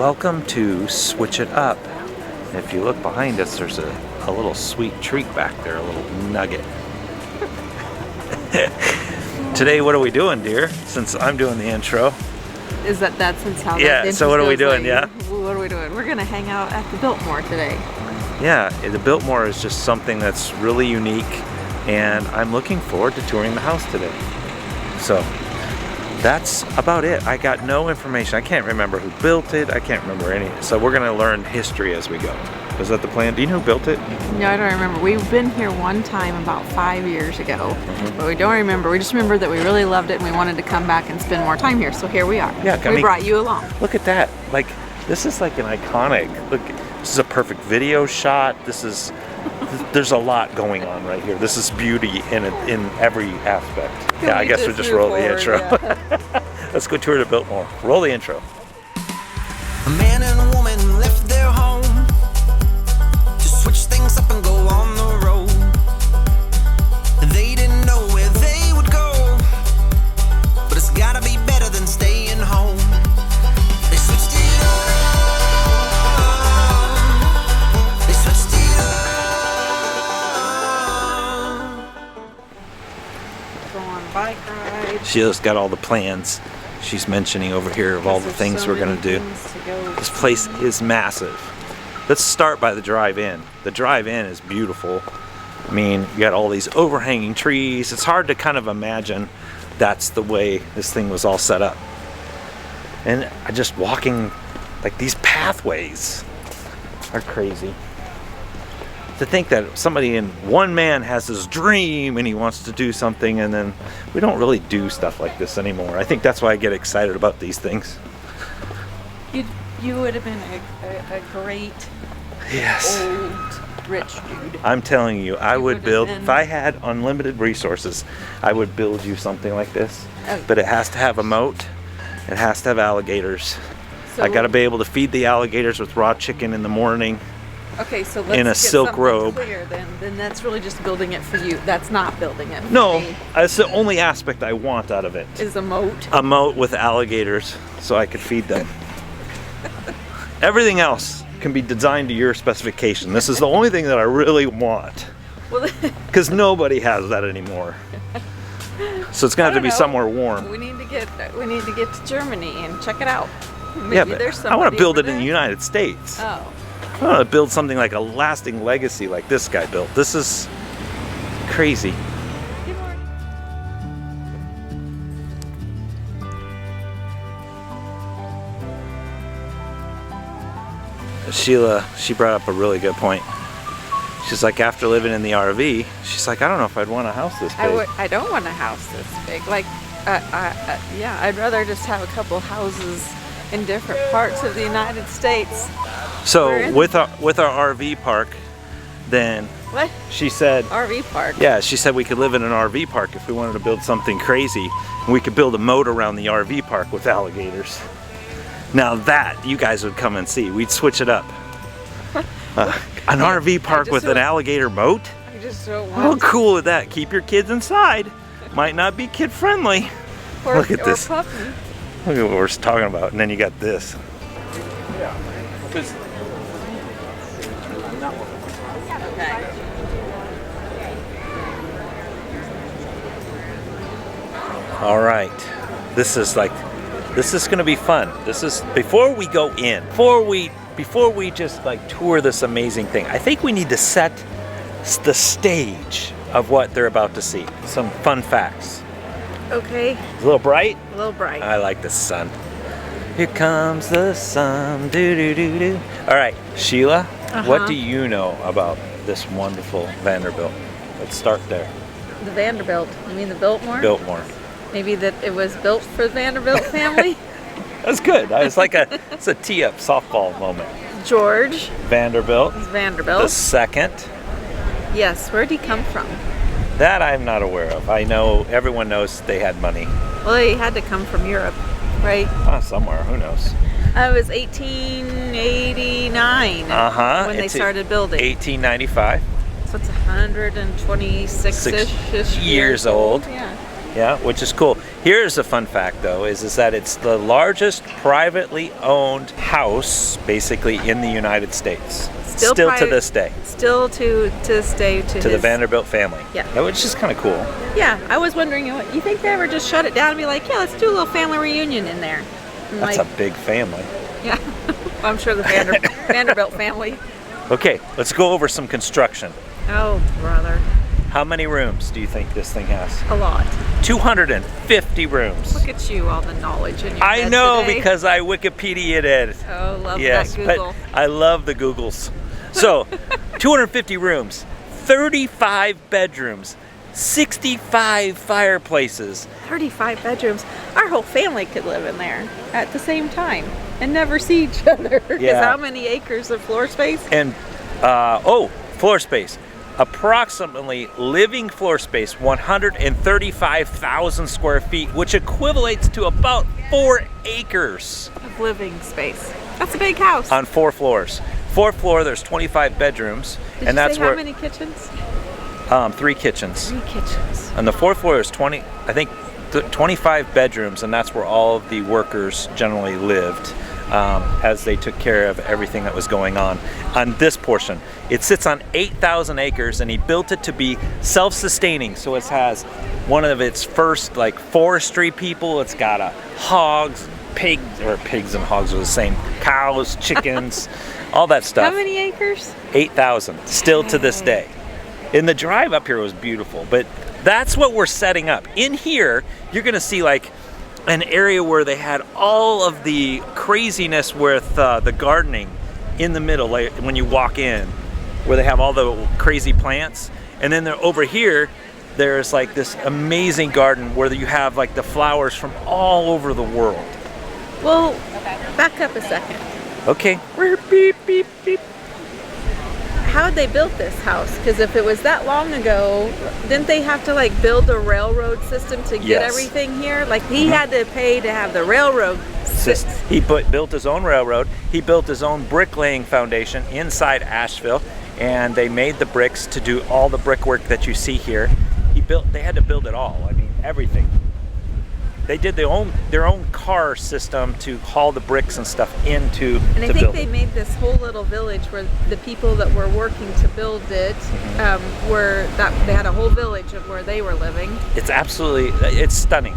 Welcome to Switch It Up. And if you look behind us, there's a little sweet treat back there, a little nugget. Today, what are we doing, dear? Since I'm doing the intro. Is that since how yeah, the so what are we doing, like, What are we doing? We're gonna hang out at the Biltmore today. Yeah, the Biltmore is just something that's really unique, and I'm looking forward to touring the house today. So, that's about it. I got no information. I can't remember who built it. I can't remember any. So we're gonna learn history as we go. Is that the plan? Do you know who built it? No, I don't remember. We've been here one time about 5 years ago, but we don't remember. We just remember that we really loved it and we wanted to come back and spend more time here. So here we are. Yeah, we brought you along. Look at that. Like, this is like an iconic. Look, this is a perfect video shot. There's a lot going on right here. This is beauty in every aspect. Yeah, I guess we'll just roll the intro. Yeah. Let's go tour the Biltmore. Roll the intro. A man and a woman left their home to switch things up and go on the road. They didn't know where they would go, but it's gotta be better than staying home. They switched it up. They switched it up. Go on a bike ride. Sheila's got all the plans she's mentioning over here of all the things we're gonna do. This place is massive. Let's start by the drive-in. The drive-in is beautiful. I mean, you got all these overhanging trees. It's hard to kind of imagine that's the way this thing was all set up. And just walking, like, these pathways are crazy. To think that one man has this dream and he wants to do something, and then we don't really do stuff like this anymore. I think that's why I get excited about these things. You would have been a great old rich dude. I'm telling you, I would build, if I had unlimited resources, I would build you something like this. Oh. But it has to have a moat. It has to have alligators. So, I got to be able to feed the alligators with raw chicken in the morning. Okay, so let's in a get silk robe. Clear, then that's really just building it for you. That's not building it for No, me. that's the only aspect I want out of it. Is a moat. A moat with alligators so I could feed them. Everything else can be designed to your specification. This is the only thing that I really want. Because nobody has that anymore. So it's gonna have to be somewhere warm. We need to get to Germany and check it out. Maybe yeah, but there's I want to build it there. in the United States. Oh. I want to build something like a lasting legacy like this guy built. This is crazy. Sheila, she brought up a really good point. She's like, after living in the RV, she's like, I don't know if I'd want a house this big. I don't want a house this big. Like, yeah, I'd rather just have a couple houses in different parts of the United States. So with our RV park, then what? She said RV park. Yeah, she said we could live in an RV park if we wanted to build something crazy, and we could build a moat around the RV park with alligators. Now that you guys would come and see, we'd switch it up. An RV park with an alligator moat? I just don't How want cool is that? Keep your kids inside. Might not be kid friendly. Look at this. Puppy. Look at what we're talking about, and then you got this. Okay. All right, this is gonna be fun. This is before we go in, before we just like tour this amazing thing. I think we need to set the stage of what they're about to see. Some fun facts. Okay. A little bright? A little bright. I like the sun. Here comes the sun. Do do do do. All right, Sheila, what do you know about this wonderful Vanderbilt? Let's start there. The Vanderbilt. You mean the Biltmore? Biltmore. Maybe that it was built for the Vanderbilt family? That's good. It's like it's a tee-up softball moment. George Vanderbilt. Vanderbilt. The second. Yes. Where'd he come from? That I'm not aware of. I know everyone knows they had money. Well, he had to come from Europe, right? Somewhere. Who knows? It was 1889 when they started building. 1895. So it's 126-ish years old. Yeah. Yeah, which is cool. Here's a fun fact, though, is that it's the largest privately owned house, basically, in the United States. Still to this day. Still to this day. To the Vanderbilt family. Yeah. Which is kind of cool. Yeah, I was wondering, you think they ever just shut it down and be like, yeah, let's do a little family reunion in there? And That's like, a big family. Yeah, I'm sure the Vanderbilt family. Okay, let's go over some construction. Oh, brother. How many rooms do you think this thing has? A lot. 250 rooms. Look at you, all the knowledge in your I head know today. because I Wikipedia'd it. Oh, love Yes, that Google. but I love the Googles. So, 250 rooms, 35 bedrooms, 65 fireplaces. 35 bedrooms. Our whole family could live in there at the same time and never see each other. Because Yeah. how many acres of floor space? And, floor space. Approximately living floor space, 135,000 square feet, which equivalates to about 4 acres. Of living space. That's a big house. On 4 floors. 4th floor, there's 25 bedrooms. Did and you that's say where how many kitchens? 3 kitchens. 3 kitchens. On the 4th floor is 25 bedrooms, and that's where all of the workers generally lived as they took care of everything that was going on this portion. It sits on 8,000 acres, and he built it to be self-sustaining. So it has one of its first forestry people. It's got hogs, pigs and hogs are the same. Cows, chickens, all that stuff. How many acres? 8,000, still to this day. And the drive up here was beautiful, but that's what we're setting up. In here, you're gonna see an area where they had all of the craziness with the gardening in the middle, like when you walk in, where they have all the crazy plants. And then over here, there's this amazing garden where you have the flowers from all over the world. Well, back up a second. Okay. Beep, beep, beep. How'd they build this house? Because if it was that long ago, didn't they have to build a railroad system to get Yes. everything here? He had to pay to have the railroad system. He built his own railroad. He built his own bricklaying foundation inside Asheville, and they made the bricks to do all the brickwork that you see here. They had to build it all. I mean, everything. They did their own car system to haul the bricks and stuff into. And I think they made this whole little village where the people that were working to build it they had a whole village of where they were living. It's stunning.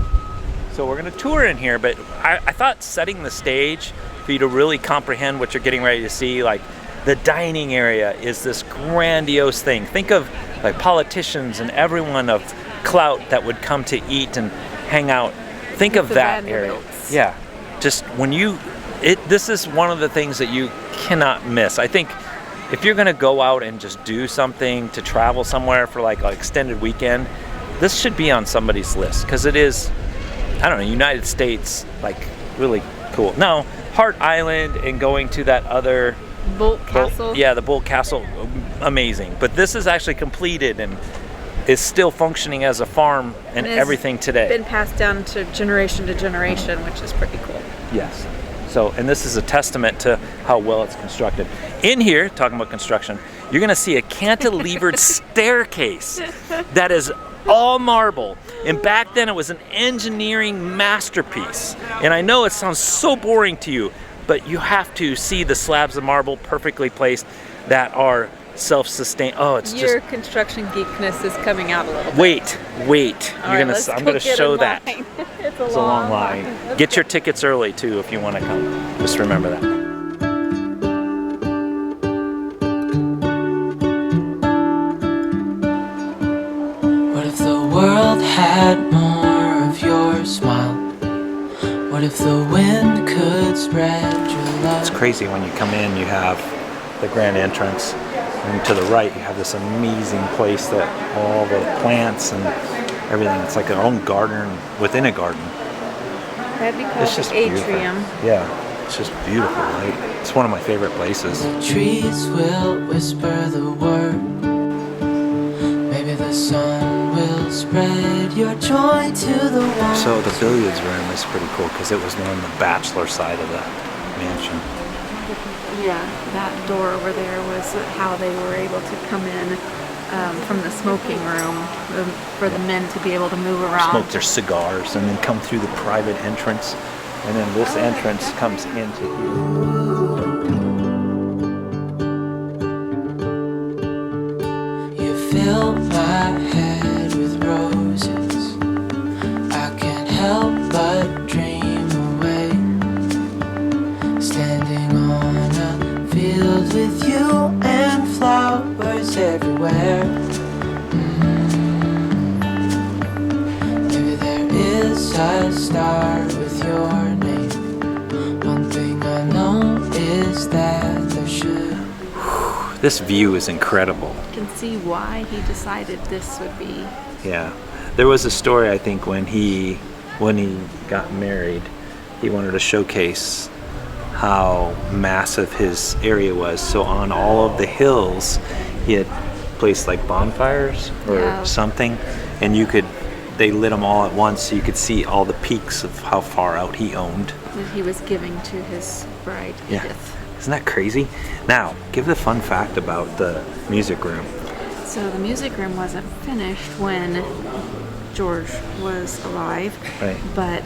So we're gonna tour in here, but I thought setting the stage for you to really comprehend what you're getting ready to see, the dining area is this grandiose thing. Think of politicians and everyone of clout that would come to eat and hang out. Think of that area. Yeah. Just this is one of the things that you cannot miss. I think if you're gonna go out and just do something, to travel somewhere for an extended weekend, this should be on somebody's list, because it is, United States, really cool. Now, Hart Island and going to that other Bolt Castle. The Bolt Castle, amazing. But this is actually completed and is still functioning as a farm and everything today. Been passed down to generation, which is pretty cool. Yes. So, and this is a testament to how well it's constructed. In here, talking about construction, you're gonna see a cantilevered staircase that is all marble. And back then it was an engineering masterpiece. And I know it sounds so boring to you, but you have to see the slabs of marble perfectly placed that are self-sustained. Oh, Your construction geekness is coming out a little bit. Wait. I'm gonna show that. It's a long line. Get your tickets early too if you want to come. Just remember that. What if the world had more of your smile? What if the wind could spread your love? It's crazy when you come in, you have the grand entrance, and to the right you have this amazing place that all the plants and everything, it's like their own garden within a garden. That'd be called It's just the atrium. Beautiful. Yeah, it's just beautiful. It's one of my favorite places. Trees will whisper the word. Maybe the sun will spread your joy to the world. So the billiards room is pretty cool because it was on the bachelor side of the mansion. Yeah, that door over there was how they were able to come in from the smoking room for the men to be able to move around. Smoke their cigars and then come through the private entrance. And then this entrance comes into here. You fill my head with roses. I can't help but dream away. Standing on a field with you and flowers everywhere. Maybe there is a star with your name. One thing I know is that there should. This view is incredible. You can see why he decided this would be. Yeah. There was a story, I think, when he got married, he wanted to showcase how massive his area was. So on all of the hills, he had placed like bonfires or something, and they lit them all at once, so you could see all the peaks of how far out he owned. That he was giving to his bride, Edith. Isn't that crazy? Now, give the fun fact about the music room. So the music room wasn't finished when George was alive. Right. But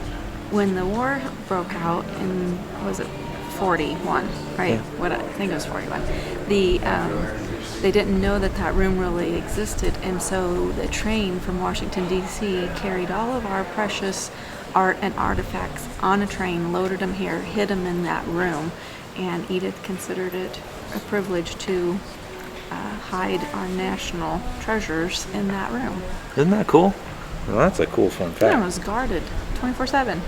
when the war broke out in, was it 41, right? Yeah. What I think it was 41. They didn't know that room really existed, and so the train from Washington, D.C. carried all of our precious art and artifacts on a train, loaded them here, hid them in that room, and Edith considered it a privilege to hide our national treasures in that room. Isn't that cool? Well, that's a cool fun fact. It was guarded 24/7.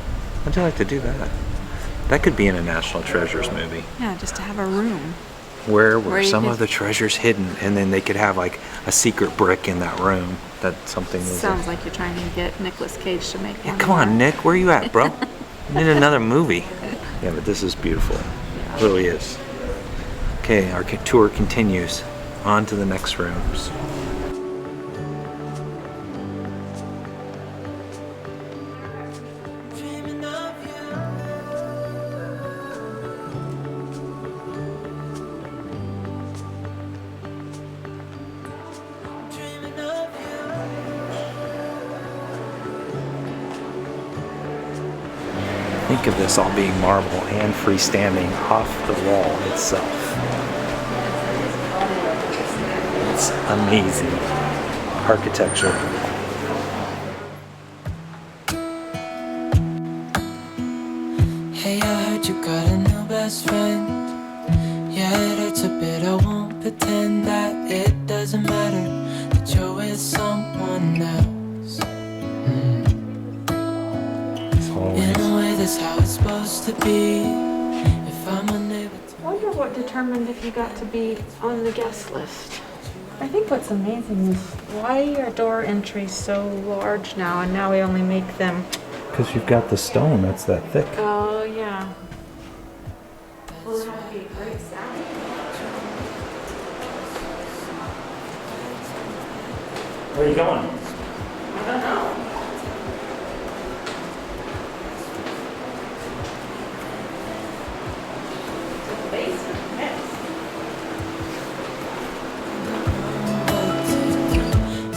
How'd you like to do that? That could be in a National Treasures movie. Yeah, just to have a room. Where were you some could- of the treasures hidden, and then they could have like a secret brick in that room. That's something. Sounds like you're trying to get Nicolas Cage to make Yeah, one come more. on, Nick. Where you at, bro? We need another movie. Yeah, but this is beautiful. It really is. Okay, our tour continues. On to the next rooms. Dreaming of you. Dreaming of you. Think of this all being marble and freestanding off the wall itself. It's amazing architecture. Hey, I heard you got a new best friend. Yeah, it hurts a bit. I won't pretend that it doesn't matter that you're with someone else. It's always In a way, that's how it's supposed to be. If I'm unable to. I wonder what determined if you got to be on the guest list. I think what's amazing is why are door entries so large now, and now we only make them. because you've got the stone that's that thick. Oh yeah. Well, that would be a great sound. Where are you going? I don't know. It's a basement mess.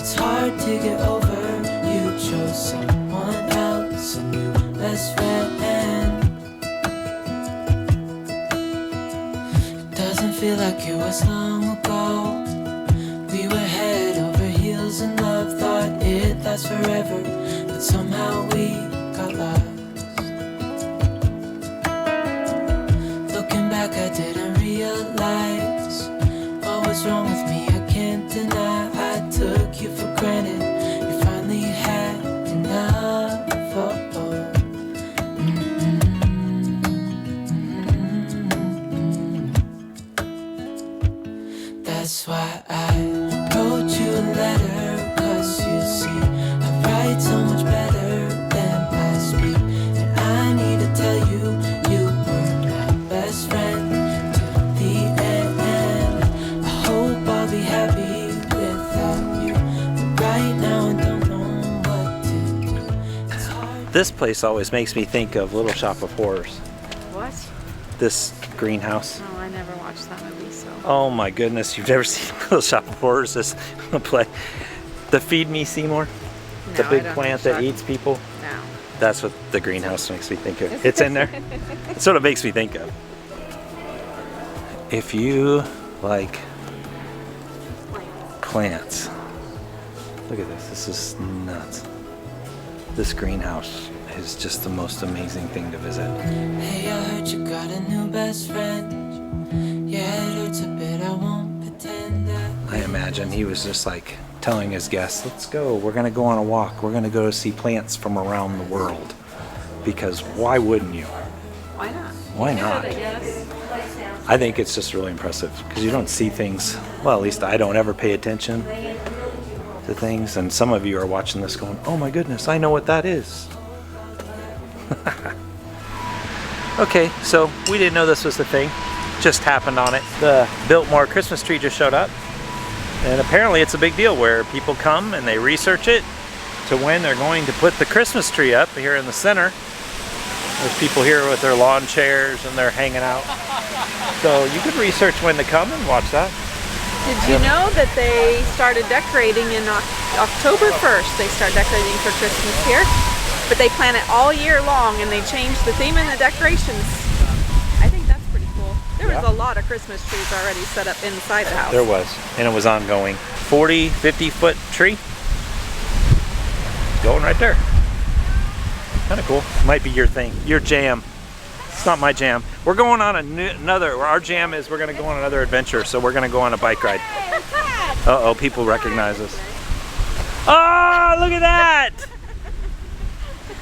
It's hard to get over. You chose someone else, a new best friend. It doesn't feel like it was long ago. We were head over heels in love, thought it lasts forever, but somehow we got lost. Looking back, I didn't realize what was wrong with me. I can't deny I took you for granted. You finally had enough. That's why I wrote you a letter, 'cause you see I write so much better than I speak. And I need to tell you, you were my best friend till the end. I hope I'll be happy without you, but right now I don't know what to do. It's hard. This place always makes me think of Little Shop of Horrors. What? this greenhouse? Oh, I never watched that movie, so. Oh my goodness, you've never seen Little Shop of Horrors, this play? The Feed Me Seymour? The No, big I don't plant know that eats people? No. That's what the greenhouse makes me think of. It's in there. That's what it makes me think of. If you like plants, look at this. This is nuts. This greenhouse is just the most amazing thing to visit. Hey, I heard you got a new best friend. Yeah, it hurts a bit, I won't pretend that. I imagine he was just like telling his guests, let's go, we're gonna go on a walk, we're gonna go see plants from around the world. Because why wouldn't you? Why not? Why not? I think it's just really impressive because you don't see things, well, at least I don't ever pay attention to things, and some of you are watching this going, oh my goodness, I know what that is. Okay, so we didn't know this was the thing, just happened on it. The Biltmore Christmas tree just showed up, and apparently it's a big deal where people come and they research it to when they're going to put the Christmas tree up here in the center. There's people here with their lawn chairs and they're hanging out. So you could research when to come and watch that. Did you know that they started decorating in October 1st? They start decorating for Christmas here. But they plan it all year long and they change the theme and the decorations. I think that's pretty cool. There was a lot of Christmas trees already set up inside the house. There was, and it was ongoing. 40, 50 foot tree. Going right there. Kind of cool. Might be your thing, your jam. It's not my jam. We're going on our jam is we're going to go on another adventure, so we're going to go on a bike ride. Uh-oh, people recognize us. Oh, look at that!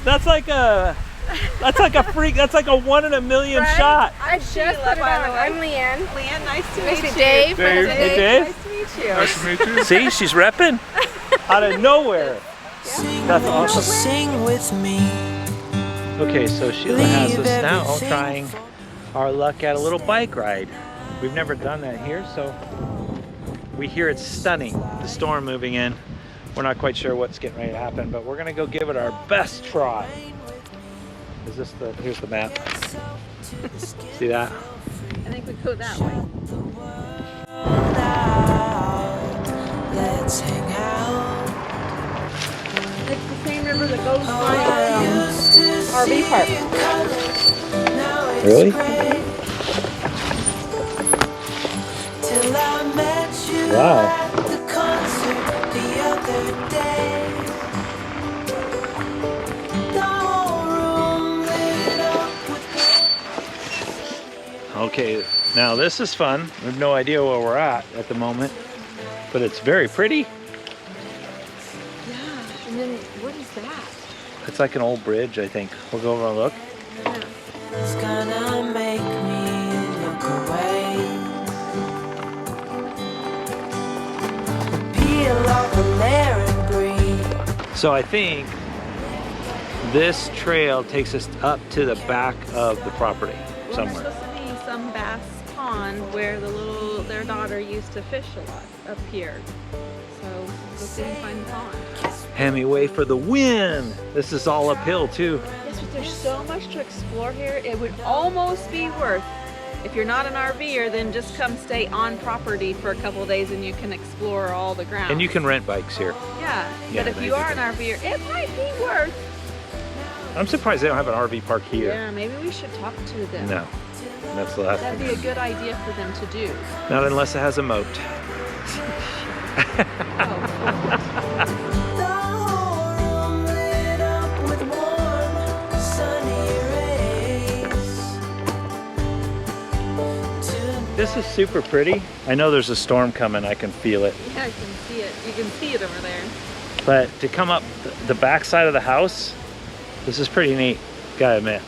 That's like a freak, that's like a 1 in a million shot. I just put it on. I'm Leanne. Leanne, nice to Nice meet to you. Dave. Hey, Dave. Nice to meet you. Nice to meet you. See, she's repping out of nowhere. That's awesome. Sing with me. Okay, so Sheila has us now trying our luck at a little bike ride. We've never done that here, so we hear it's stunning. The storm moving in. We're not quite sure what's getting ready to happen, but we're gonna go give it our best try. Is this here's the map. See that? I think we go that way. Let's hang out. It's the same river that goes by our RV park. Really? Till I met you Wow. at the concert the other day. The whole room lit up with Okay, now this is fun. We have no idea where we're at the moment, but it's very pretty. Yeah, and then what is that? It's like an old bridge, I think. We'll go over and look. It's gonna make me look away. Peel off the layer and breathe. So I think this trail takes us up to the back of the property Well, somewhere. there's supposed to be some bass pond where their daughter used to fish a lot up here. So we'll see if we can find the pond. Hemingway for the win! This is all uphill too. Yes, but there's so much to explore here. It would almost be worth, if you're not an RVer, then just come stay on property for a couple of days and you can explore all the ground. And you can rent bikes here. Yeah, Yeah, but if they you do are an RVer, it might be worth. I'm surprised they don't have an RV park here. Yeah, maybe we should talk to them. No, that's the last That'd thing. be a good idea for them to do. Not unless it has a moat. The whole room lit up with warm, sunny rays. This is super pretty. I know there's a storm coming. I can feel it. Yeah, I can see it. You can see it over there. But to come up the back side of the house, this is pretty neat, gotta admit.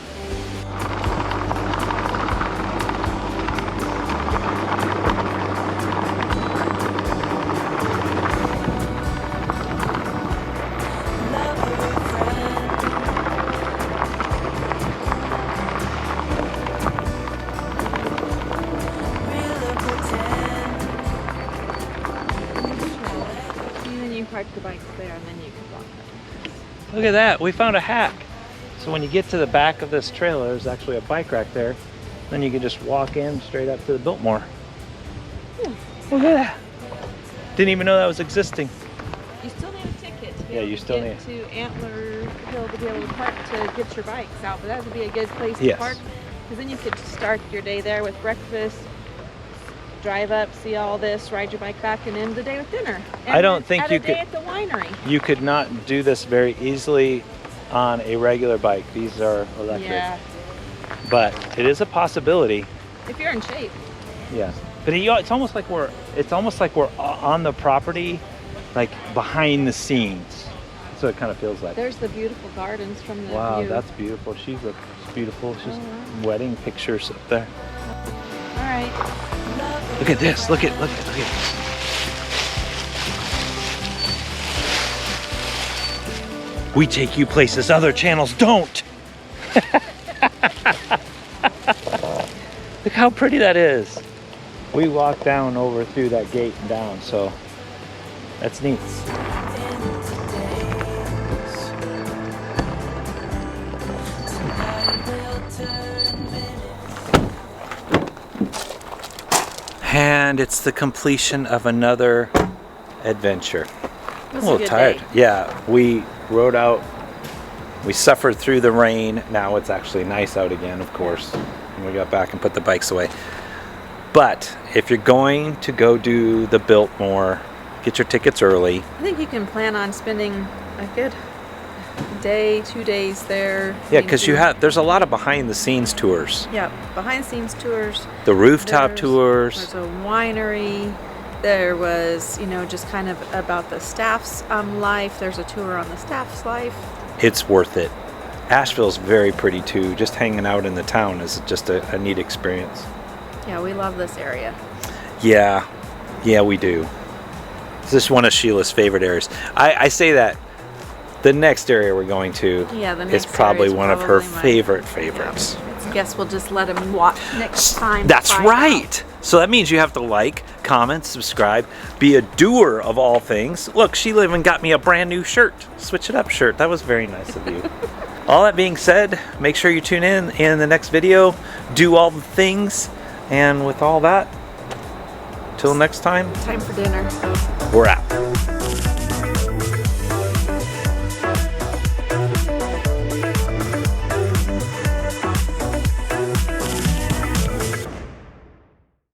And then you park the bikes there and then you can walk up. Look at that, we found a hack. So when you get to the back of this trailer, there's actually a bike rack there. Then you can just walk in straight up to the Biltmore. Look at that. Didn't even know that was existing. You still need a ticket to be Yeah, able you to still get to Antler Hill to be able to park to get your bikes out. But that would be a good place to Yes. park, because then you could start your day there with breakfast, drive up, see all this, ride your bike back, and end the day with dinner. And I don't then think add you a day could- at the winery. You could not do this very easily on a regular bike. These are electric. Yeah, But it is a possibility. if you're in shape. Yes. But it's almost like we're on the property, like behind the scenes. That's what it kind of feels like. There's the beautiful gardens from the Wow, view. that's beautiful. She looks beautiful. She's Oh, wow. wedding pictures up there. All right. Look at this. Look at this. We take you places other channels don't. Look how pretty that is. We walked down over through that gate and down, so that's neat. And it's the completion of another adventure. It I'm was a little good tired. day. Yeah, we rode out. We suffered through the rain. Now it's actually nice out again, of course. And we got back and put the bikes away. But if you're going to go do the Biltmore, get your tickets early. I think you can plan on spending a good day, 2 days there. Yeah, because there's a lot of behind the scenes tours. Yeah, behind the scenes tours. The rooftop There's tours. a winery. There was, just kind of about the staff's life. There's a tour on the staff's life. It's worth it. Asheville's very pretty too. Just hanging out in the town is just a neat experience. Yeah, we love this area. Yeah, we do. This is one of Sheila's favorite areas. I say that the next area we're going to Yeah, the is next probably area is one of her probably favorites. I guess we'll just let him watch next time. That's find right. out. So that means you have to like, comment, subscribe, be a doer of all things. Look, Sheila even got me a brand new shirt. Switch it up shirt. That was very nice of you. All that being said, make sure you tune in the next video. Do all the things. And with all that, till next time, Time for dinner. we're out.